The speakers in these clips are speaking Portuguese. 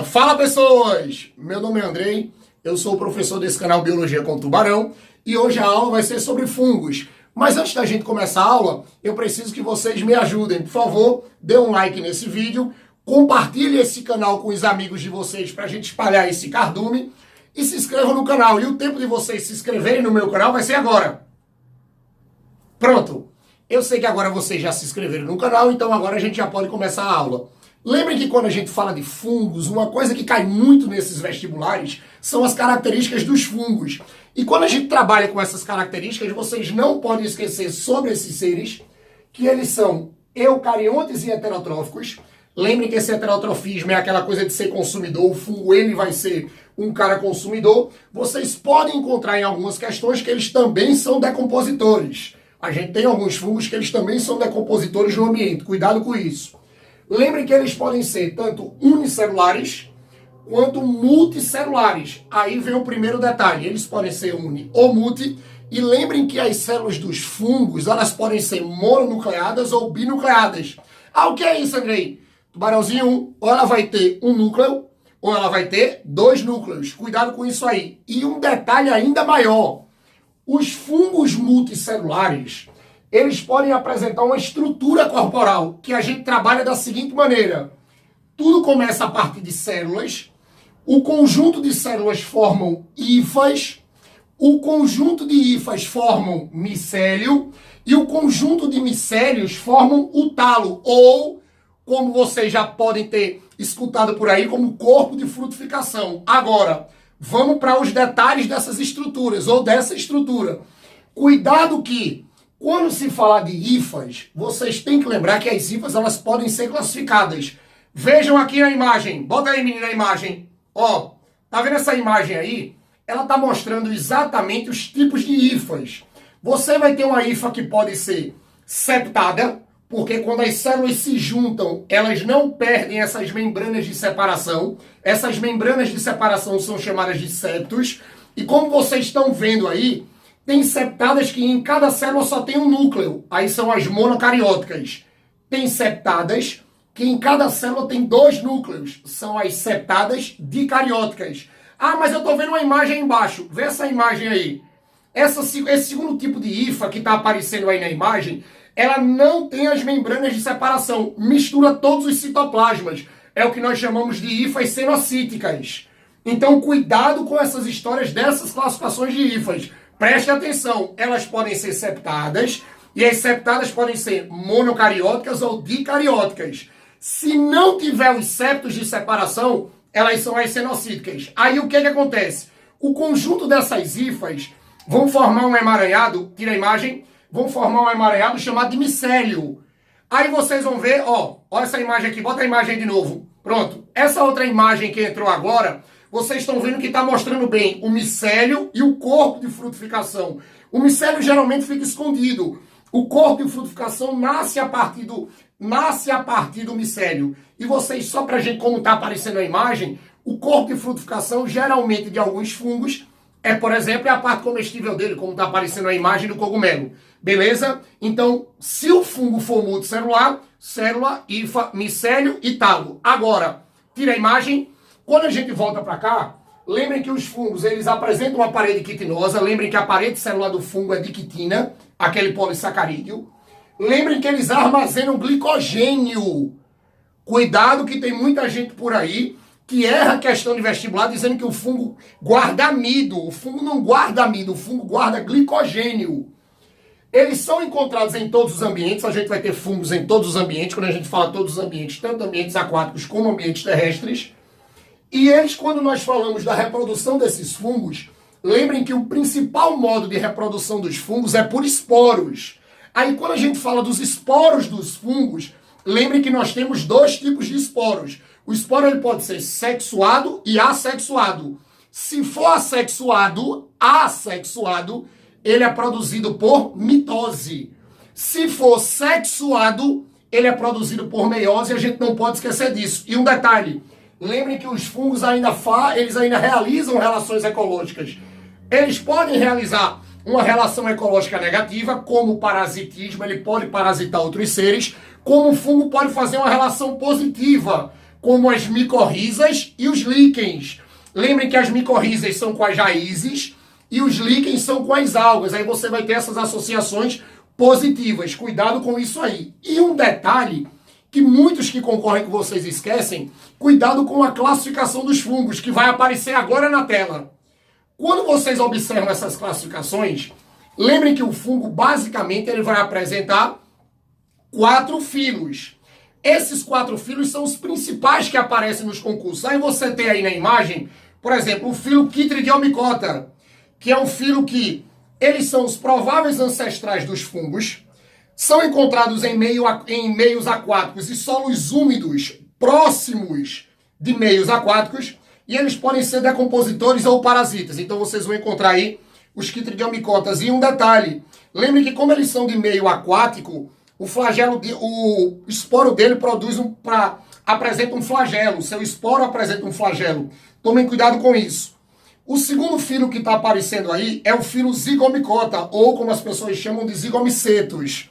Fala, pessoas! Meu nome é Andrei, eu sou o professor desse canal Biologia com Tubarão e hoje a aula vai ser sobre fungos. Mas antes da gente começar a aula, eu preciso que vocês me ajudem. Por favor, dê um like nesse vídeo, compartilhe esse canal com os amigos de vocês para a gente espalhar esse cardume e se inscrevam no canal. E o tempo de vocês se inscreverem no meu canal vai ser agora. Pronto! Eu sei que agora vocês já se inscreveram no canal, então agora a gente já pode começar a aula. Lembrem que quando a gente fala de fungos, uma coisa que cai muito nesses vestibulares são as características dos fungos. E quando a gente trabalha com essas características, vocês não podem esquecer sobre esses seres, que eles são eucariontes e heterotróficos. Lembrem que esse heterotrofismo é aquela coisa de ser consumidor, o fungo ele vai ser um cara consumidor. Vocês podem encontrar em algumas questões que eles também são decompositores. A gente tem alguns fungos que eles também são decompositores no ambiente, cuidado com isso. Lembrem que eles podem ser tanto unicelulares quanto multicelulares. Aí vem o primeiro detalhe, eles podem ser uni ou multi. E lembrem que as células dos fungos, elas podem ser mononucleadas ou binucleadas. Ah, o que é isso, Andrei? Tubarãozinho, ou ela vai ter um núcleo, ou ela vai ter dois núcleos. Cuidado com isso aí. E um detalhe ainda maior. Os fungos multicelulares, eles podem apresentar uma estrutura corporal que a gente trabalha da seguinte maneira. Tudo começa a partir de células, o conjunto de células formam hifas, o conjunto de hifas formam micélio e o conjunto de micélios formam o talo, ou, como vocês já podem ter escutado por aí, como corpo de frutificação. Agora, vamos para os detalhes dessas estruturas, ou dessa estrutura. Cuidado que, quando se falar de hifas, vocês têm que lembrar que as hifas elas podem ser classificadas. Vejam aqui a imagem. Bota aí, menina, a imagem. Ó, tá vendo essa imagem aí? Ela tá mostrando exatamente os tipos de hifas. Você vai ter uma hifa que pode ser septada, porque quando as células se juntam, elas não perdem essas membranas de separação. Essas membranas de separação são chamadas de septos. E como vocês estão vendo aí, tem septadas que em cada célula só tem um núcleo. Aí são as monocarióticas. Tem septadas que em cada célula tem dois núcleos. São as septadas dicarióticas. Ah, mas eu estou vendo uma imagem aí embaixo. Vê essa imagem aí. Esse segundo tipo de hifa que está aparecendo aí na imagem, ela não tem as membranas de separação. Mistura todos os citoplasmas. É o que nós chamamos de hifas cenocíticas. Então, cuidado com essas histórias dessas classificações de hifas. Preste atenção, elas podem ser septadas, e as septadas podem ser monocarióticas ou dicarióticas. Se não tiver os septos de separação, elas são as cenocíticas. Aí o que acontece? O conjunto dessas hifas vão formar um emaranhado, tira a imagem, vão formar um emaranhado chamado de micélio. Aí vocês vão ver, ó essa imagem aqui, bota a imagem de novo. Pronto, essa outra imagem que entrou agora, vocês estão vendo que está mostrando bem o micélio e o corpo de frutificação. O micélio geralmente fica escondido. O corpo de frutificação nasce a partir do micélio. E vocês, só para a gente, como está aparecendo a imagem, o corpo de frutificação, geralmente de alguns fungos, por exemplo, a parte comestível dele, como está aparecendo a imagem do cogumelo. Beleza? Então, se o fungo for multicelular, célula, hifa, micélio e talo. Agora, tira a imagem. Quando a gente volta para cá, lembrem que os fungos, eles apresentam uma parede quitinosa. Lembrem que a parede celular do fungo é de quitina, aquele polissacarídeo. Lembrem que eles armazenam glicogênio. Cuidado que tem muita gente por aí que erra a questão de vestibular dizendo que o fungo guarda amido. O fungo não guarda amido, o fungo guarda glicogênio. Eles são encontrados em todos os ambientes, a gente vai ter fungos em todos os ambientes, quando a gente fala todos os ambientes, tanto ambientes aquáticos como ambientes terrestres. E eles, quando nós falamos da reprodução desses fungos, lembrem que o principal modo de reprodução dos fungos é por esporos. Aí quando a gente fala dos esporos dos fungos, lembrem que nós temos dois tipos de esporos. O esporo ele pode ser sexuado e assexuado. Se for assexuado, ele é produzido por mitose. Se for sexuado, ele é produzido por meiose, e a gente não pode esquecer disso. E um detalhe, lembrem que os fungos eles ainda realizam relações ecológicas. Eles podem realizar uma relação ecológica negativa, como o parasitismo, ele pode parasitar outros seres, como o fungo pode fazer uma relação positiva. como as micorrizas e os líquens. Lembrem que as micorrizas são com as raízes e os líquens são com as algas. Aí você vai ter essas associações positivas. Cuidado com isso aí. E um detalhe que muitos que concorrem com vocês esquecem, cuidado com a classificação dos fungos, que vai aparecer agora na tela. Quando vocês observam essas classificações, lembrem que o fungo, basicamente, ele vai apresentar 4 filos. Esses 4 filos são os principais que aparecem nos concursos. Aí você tem aí na imagem, por exemplo, o filo Chytridiomycota, que é um filo que eles são os prováveis ancestrais dos fungos, são encontrados em meios aquáticos e solos úmidos próximos de meios aquáticos, e eles podem ser decompositores ou parasitas. Então vocês vão encontrar aí os Chytridiomycotas. E um detalhe, lembre que como eles são de meio aquático, o esporo dele apresenta um flagelo. Seu esporo apresenta um flagelo. Tomem cuidado com isso. O segundo filo que está aparecendo aí é o filo Zygomycota, ou como as pessoas chamam de Zygomicetos.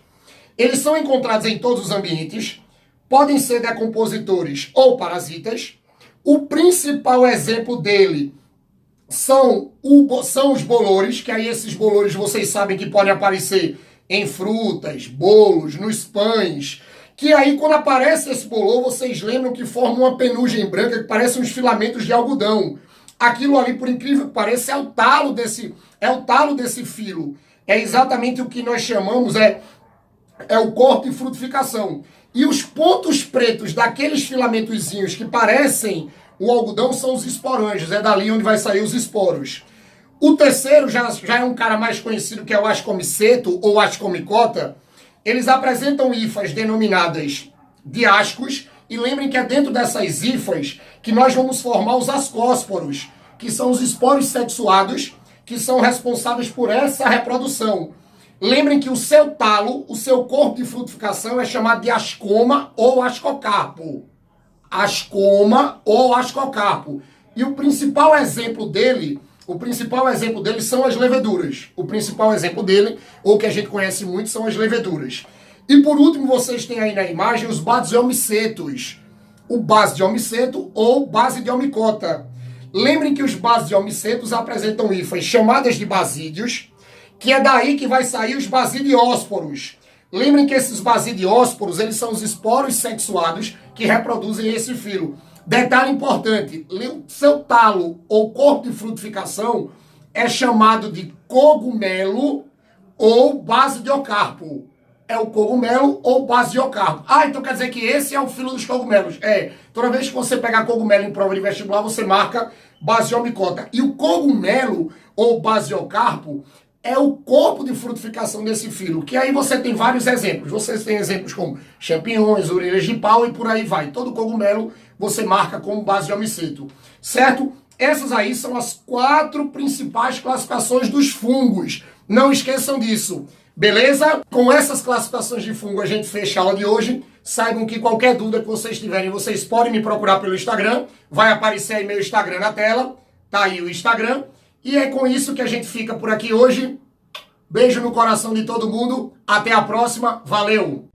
Eles são encontrados em todos os ambientes, podem ser decompositores ou parasitas. O principal exemplo dele são os bolores, que aí esses bolores vocês sabem que podem aparecer em frutas, bolos, nos pães, que aí quando aparece esse bolor, vocês lembram que forma uma penugem branca que parece uns filamentos de algodão. Aquilo ali, por incrível que pareça, é o talo desse filo. É exatamente o que nós chamamos, é o corpo de frutificação. E os pontos pretos daqueles filamentozinhos que parecem o algodão são os esporângios. É dali onde vai sair os esporos. O terceiro já é um cara mais conhecido, que é o Ascomiceto ou Ascomycota. Eles apresentam hifas denominadas diáscos. E lembrem que é dentro dessas hifas que nós vamos formar os ascósporos, que são os esporos sexuados, que são responsáveis por essa reprodução. Lembrem que o seu talo, o seu corpo de frutificação é chamado de ascoma ou ascocarpo. Ascoma ou ascocarpo. E o principal exemplo dele são as leveduras. O principal exemplo dele, ou que a gente conhece muito, são as leveduras. E por último, vocês têm aí na imagem os basidiomicetos. O basidiomiceto ou Basidiomycota. Lembrem que os basidiomicetos apresentam hifas chamadas de basídeos, que é daí que vai sair os basidiósporos. Lembrem que esses basidiósporos, eles são os esporos sexuados que reproduzem esse filo. Detalhe importante, o seu talo ou corpo de frutificação é chamado de cogumelo ou basidiocarpo. É o cogumelo ou basidiocarpo. Ah, então quer dizer que esse é o filo dos cogumelos. Toda vez que você pegar cogumelo em prova de vestibular, você marca Basidiomycota. E o cogumelo ou basidiocarpo é o corpo de frutificação desse filo, que aí você tem vários exemplos. Vocês têm exemplos como champignons, orelhas de pau e por aí vai. Todo cogumelo você marca como Basidiomyceto, certo? Essas aí são as 4 principais classificações dos fungos. Não esqueçam disso. Beleza? Com essas classificações de fungo a gente fecha a aula de hoje. Saibam que qualquer dúvida que vocês tiverem, vocês podem me procurar pelo Instagram. Vai aparecer aí meu Instagram na tela. Tá aí o Instagram. E é com isso que a gente fica por aqui hoje. Beijo no coração de todo mundo. Até a próxima. Valeu!